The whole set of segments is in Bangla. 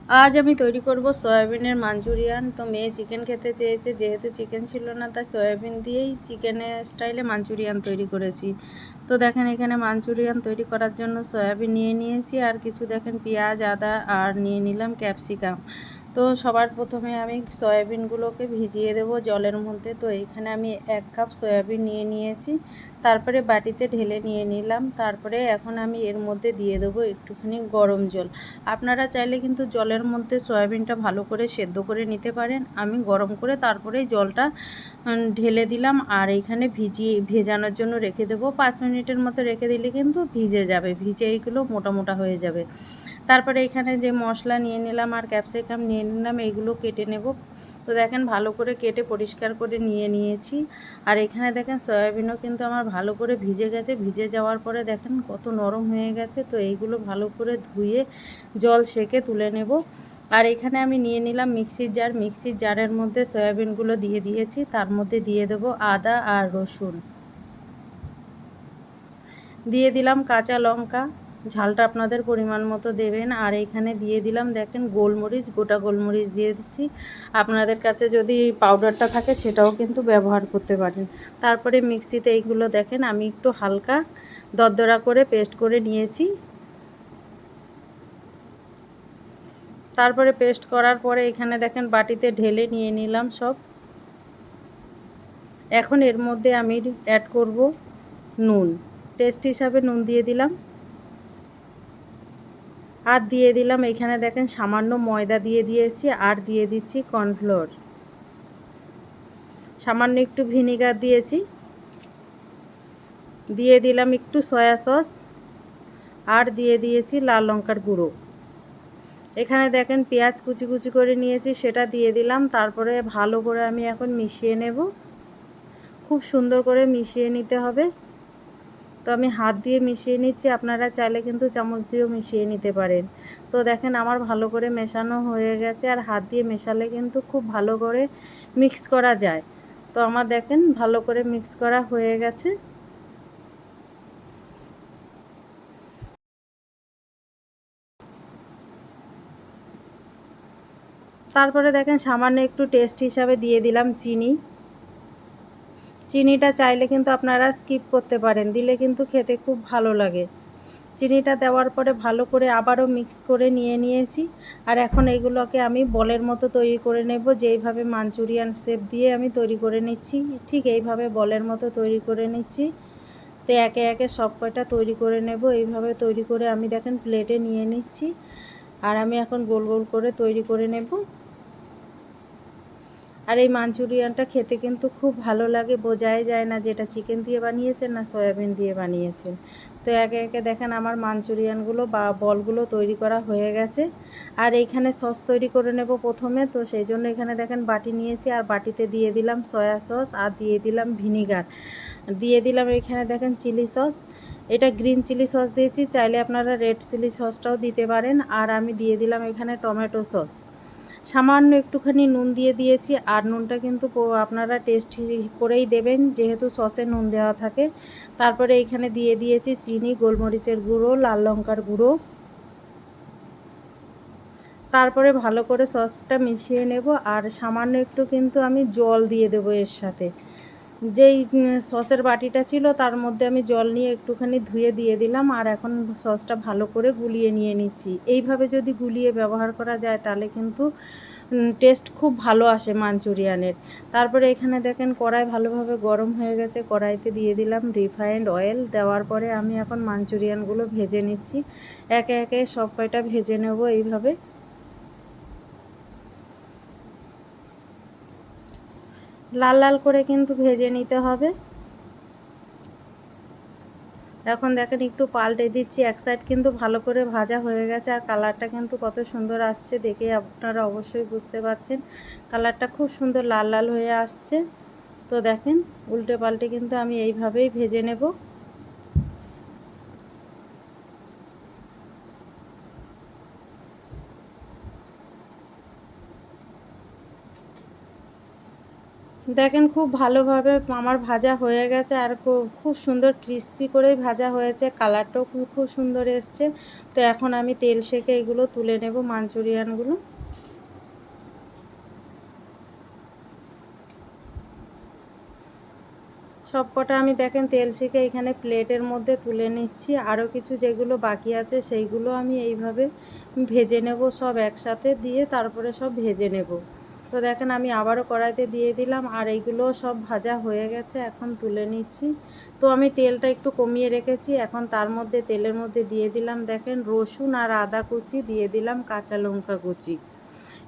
আজ আমি তৈরি করব সয়াবিনের মাঞ্চুরিয়ান। তো মেয়ে চিকেন খেতে চেয়েছে, যেহেতু চিকেন ছিল না তাই সয়াবিন দিয়েই চিকেনের স্টাইলে মাঞ্চুরিয়ান তৈরি করেছি। তো দেখেন এখানে মাঞ্চুরিয়ান তৈরি করার জন্য সয়াবিন নিয়ে নিয়েছি, আর কিছু দেখেন পেঁয়াজ, আদা, আর নিয়ে নিলাম ক্যাপসিকাম। তো সবার প্রথমে আমি সয়াবিনগুলোকে ভিজিয়ে দেব জলের মধ্যে। তো এখানে আমি 1 কাপ সয়াবিন নিয়ে নিয়েছি, তারপরে বাটিতে ঢেলে নিয়ে নিলাম। তারপরে এখন আমি এর মধ্যে দিয়ে দেবো একটুখানি গরম জল। আপনারা চাইলে কিন্তু জলের মধ্যে সয়াবিনটা ভালো করে সেদ্ধ করে নিতে পারেন। আমি গরম করে তারপরেই জলটা ঢেলে দিলাম, আর এইখানে ভেজানোর জন্য রেখে দেবো। 5 মিনিটের মতো রেখে দিলে কিন্তু ভিজে যাবে, ভিজে এইগুলো মোটা মোটা হয়ে যাবে। তারপরে এখানে যে মশলা নিয়ে নিলাম আর ক্যাপসিকাম নিয়ে নিলাম, এইগুলো কেটে নেব। তো দেখেন ভালো করে কেটে পরিষ্কার করে নিয়ে নিয়েছি। আর এখানে দেখেন সয়াবিনও কিন্তু আমার ভালো করে ভিজে গেছে। ভিজে যাওয়ার পরে দেখেন কত নরম হয়ে গেছে। তো এইগুলো ভালো করে ধুয়ে জল সেকে তুলে নেব। আর এখানে আমি নিয়ে নিলাম মিক্সির জার। মিক্সির জারের মধ্যে সয়াবিনগুলো দিয়ে দিয়েছি, তার মধ্যে দিয়ে দেব আদা আর রসুন, দিয়ে দিলাম কাঁচা লঙ্কা, ঝালটা আপনাদের পরিমাণ মতো দেবেন। আর এইখানে দিয়ে দিলাম দেখেন গোলমরিচ, গোটা গোলমরিচ দিয়ে দিচ্ছি। আপনাদের কাছে যদি পাউডারটা থাকে সেটাও কিন্তু ব্যবহার করতে পারেন। তারপরে মিক্সিতে এইগুলো দেখেন আমি একটু হালকা দরদরা করে পেস্ট করে নিয়েছি। তারপরে পেস্ট করার পরে এখানে দেখেন বাটিতে ঢেলে নিয়ে নিলাম সব। এখন এর মধ্যে আমি অ্যাড করব নুন। টেস্ট হিসাবে নুন দিয়ে দিলাম, আর দিয়ে দিলাম এখানে দেখেন সামান্য ময়দা দিয়ে দিয়েছি, আর দিয়ে দিচ্ছি কর্নফ্লোর, সামান্য একটু ভিনিগার দিয়েছি, দিয়ে দিলাম একটু সয়া সস, আর দিয়ে দিয়েছি লাল লঙ্কার গুঁড়ো। এখানে দেখেন পেঁয়াজ কুচি কুচি করে নিয়েছি, সেটা দিয়ে দিলাম। তারপরে ভালো করে আমি এখন মিশিয়ে নেব, খুব সুন্দর করে মিশিয়ে নিতে হবে। তো আমি হাত দিয়ে মিশিয়ে নিচ্ছি, আপনারা চাইলে কিন্তু চামচ দিয়েও মিশিয়ে নিতে পারেন। তো দেখেন আমার ভালো করে মেশানো হয়ে গেছে, আর হাত দিয়ে মেশালে কিন্তু খুব ভালো করে মিক্স করা যায়। তো আমার দেখেন ভালো করে মিক্স করা হয়ে গেছে। তারপরে দেখেন সামান্য একটু টেস্ট হিসাবে দিয়ে দিলাম চিনি। চিনিটা চাইলে কিন্তু আপনারা স্কিপ করতে পারেন, দিলে কিন্তু খেতে খুব ভালো লাগে। চিনিটা দেওয়ার পরে ভালো করে আবারও মিক্স করে নিয়ে নিয়েছি। আর এখন এগুলোকে আমি বলের মতো তৈরি করে নেব, যেইভাবে মাঞ্চুরিয়ান শেপ দিয়ে আমি তৈরি করে নিচ্ছি, ঠিক এইভাবে বলের মতো তৈরি করে নিচ্ছি। তো একে একে সব কয়টা তৈরি করে নেব। এইভাবে তৈরি করে আমি দেখেন প্লেটে নিয়ে নিচ্ছি, আর আমি এখন গোল গোল করে তৈরি করে নেব। আর এই মাঞ্চুরিয়ানটা খেতে কিন্তু খুব ভালো লাগে, বোঝাই যায় না যে এটা চিকেন দিয়ে বানিয়েছেন না সয়াবিন দিয়ে বানিয়েছেন। তো একে একে দেখেন আমার মাঞ্চুরিয়ানগুলো বা বলগুলো তৈরি করা হয়ে গেছে। আর এইখানে সস তৈরি করে নেব প্রথমে। তো সেই জন্য এখানে দেখেন বাটি নিয়েছি, আর বাটিতে দিয়ে দিলাম সয়া সস, আর দিয়ে দিলাম ভিনিগার, দিয়ে দিলাম এখানে দেখেন চিলি সস। এটা গ্রিন চিলি সস দিয়েছি, চাইলে আপনারা রেড চিলি সসটাও দিতে পারেন। আর আমি দিয়ে দিলাম এখানে টমেটো সস, সামান্য একটুখানি নুন দিয়ে দিয়েছি। আর নুনটা কিন্তু আপনারা টেস্ট করেই দেবেন, যেহেতু সসে নুন দেওয়া থাকে। তারপরে এখানে দিয়ে দিয়েছি চিনি, গোলমরিচের গুঁড়ো, লাল লঙ্কার গুঁড়ো। তারপরে ভালো করে সসটা মিশিয়ে নেব, আর সামান্য একটু কিন্তু আমি জল দিয়ে দেবো এর সাথে। যেই সসের বাটিটা ছিল তার মধ্যে আমি জল নিয়ে একটুখানি ধুয়ে দিয়ে দিলাম, আর এখন সসটা ভালো করে গুলিয়ে নিয়ে নিচ্ছি। এইভাবে যদি গুলিয়ে ব্যবহার করা যায় তাহলে কিন্তু টেস্ট খুব ভালো আসে মাঞ্চুরিয়ানের। তারপরে এখানে দেখেন কড়াই ভালোভাবে গরম হয়ে গেছে, কড়াইতে দিয়ে দিলাম রিফাইন্ড অয়েল। দেওয়ার পরে আমি এখন মাঞ্চুরিয়ানগুলো ভেজে নিচ্ছি, একে একে সব কয়টা ভেজে নেব এইভাবে। লাল লাল করে কিন্তু ভেজে নিতে হবে। এখন দেখেন একটু পাল্টে দিচ্ছি, এক সাইড কিন্তু ভালো করে ভাজা হয়ে গেছে, আর কালারটা কিন্তু কত সুন্দর আসছে দেখে আপনারা অবশ্যই বুঝতে পারছেন। কালারটা খুব সুন্দর লাল লাল হয়ে আসছে। তো দেখেন উল্টে পাল্টে কিন্তু আমি এইভাবেই ভেজে নেব। দেখেন খুব ভালোভাবে আমার ভাজা হয়ে গেছে, আর খুব খুব সুন্দর ক্রিস্পি করেই ভাজা হয়েছে, কালারটাও খুব খুব সুন্দর এসছে। তো এখন আমি তেল সেঁকে এগুলো তুলে নেব মাঞ্চুরিয়ানগুলো। সবকটা আমি দেখেন তেল সেঁকে এখানে প্লেটের মধ্যে তুলে নিচ্ছি। আরও কিছু যেগুলো বাকি আছে সেইগুলো আমি এইভাবে ভেজে নেব, সব একসাথে দিয়ে তারপরে সব ভেজে নেব। তো দেখেন আমি আবারও কড়াইতে দিয়ে দিলাম, আর এইগুলো সব ভাজা হয়ে গেছে, এখন তুলে নিচ্ছি। তো আমি তেলটা একটু কমিয়ে রেখেছি, এখন তার মধ্যে তেলের মধ্যে দিয়ে দিলাম দেখেন রসুন আর আদা কুচি, দিয়ে দিলাম কাঁচা লঙ্কা কুচি।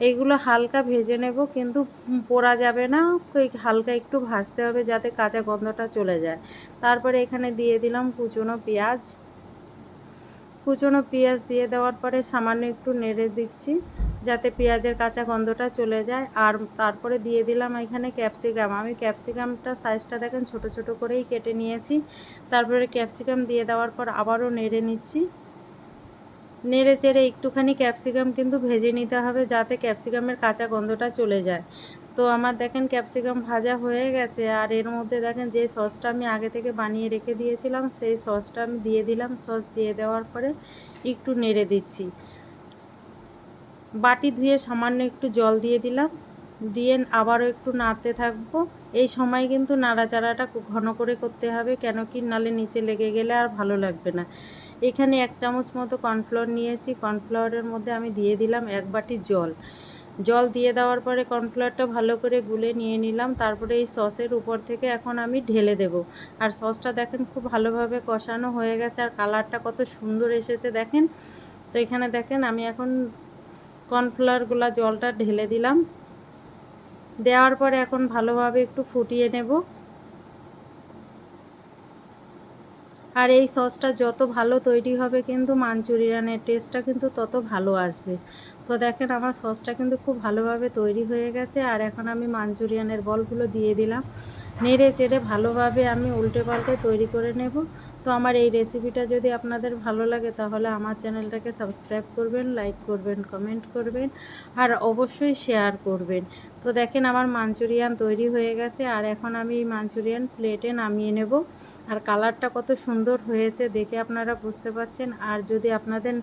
এইগুলো হালকা ভেজে নেব, কিন্তু পোড়া যাবে না, ওই হালকা একটু ভাজতে হবে যাতে কাঁচা গন্ধটা চলে যায়। তারপরে এখানে দিয়ে দিলাম কুচনো পেঁয়াজ। কুচনো পেঁয়াজ দিয়ে দেওয়ার পরে সামান্য একটু নেড়ে দিচ্ছি যাতে পেঁয়াজের কাঁচা গন্ধটা চলে যায়। আর তারপরে দিয়ে দিলাম এখানে ক্যাপসিকাম। আমি ক্যাপসিকামটা সাইজটা দেখেন ছোট ছোট করেই কেটে নিয়েছি। তারপরে ক্যাপসিকাম দিয়ে দেওয়ার পর আবারও নেড়ে নিচ্ছি। নেড়ে চেড়ে একটুখানি ক্যাপসিকাম কিন্তু ভেজে নিতে হবে যাতে ক্যাপসিকামের কাঁচা গন্ধটা চলে যায়। তো আমার দেখেন ক্যাপসিকাম ভাজা হয়ে গেছে, আর এর মধ্যে দেখেন যে সসটা আমি আগে থেকে বানিয়ে রেখে দিয়েছিলাম সেই সসটা আমি দিয়ে দিলাম। সস দিয়ে দেওয়ার পরে একটু নেড়ে দিচ্ছি। বাটি ধুয়ে সামান্য একটু জল দিয়ে দিলাম, দিয়ে আবারও একটু নাড়তে থাকবো। এই সময় কিন্তু নাড়াচাড়াটা ঘন করে করতে হবে, কেন কি নালে নিচে লেগে গেলে আর ভালো লাগবে না। এখানে 1 চামচ মতো কর্নফ্লাওয়ার নিয়েছি, কর্নফ্লাওয়ারের মধ্যে আমি দিয়ে দিলাম 1 বাটি জল। জল দিয়ে দেওয়ার পরে কর্নফ্লাওয়ারটা ভালো করে গুলে নিয়ে নিলাম। তারপরে এই সসের উপর থেকে এখন আমি ঢেলে দেব। আর সসটা দেখেন খুব ভালোভাবে কষানো হয়ে গেছে, আর কালারটা কত সুন্দর এসেছে দেখেন। তো এখানে দেখেন আমি এখন কর্নফ্লাওয়ারগুলো জলটা ঢেলে দিলাম। দেওয়ার পরে এখন ভালোভাবে একটু ফুটিয়ে নেব। আর এই সসটা যত ভালো তৈরি হবে কিন্তু মাঞ্চুরিয়ানের টেস্টটা কিন্তু তত ভালো আসবে। তো দেখেন আমার সসটা কিন্তু খুব ভালোভাবে তৈরি হয়ে গেছে, আর এখন আমি মাঞ্চুরিয়ানের বলগুলো দিয়ে দিলাম। নেড়ে চেড়ে ভালোভাবে আমি উল্টে পাল্টে তৈরি করে নেব। তো আমার এই রেসিপিটা যদি আপনাদের ভালো লাগে তাহলে আমার চ্যানেলটাকে সাবস্ক্রাইব করবেন, লাইক করবেন, কমেন্ট করবেন, আর অবশ্যই শেয়ার করবেন। তো দেখেন আমার মাঞ্চুরিয়ান তৈরি হয়ে গেছে, আর এখন আমি এই মাঞ্চুরিয়ান প্লেটে নামিয়ে নেব। আর কালারটা কত সুন্দর হয়েছে দেখে আপনারা বুঝতে পারছেন। আর যদি আপনাদের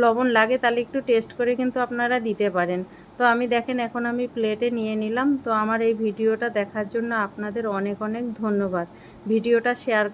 লবণ লাগে তাহলে একটু টেস্ট করে কিন্তু আপনারা দিতে পারেন। তো আমি দেখেন এখন আমি প্লেটে নিয়ে নিলাম। তো আমার এই ভিডিওটা দেখার জন্য আপনাদের অনেক অনেক ধন্যবাদ। ভিডিওটা শেয়ার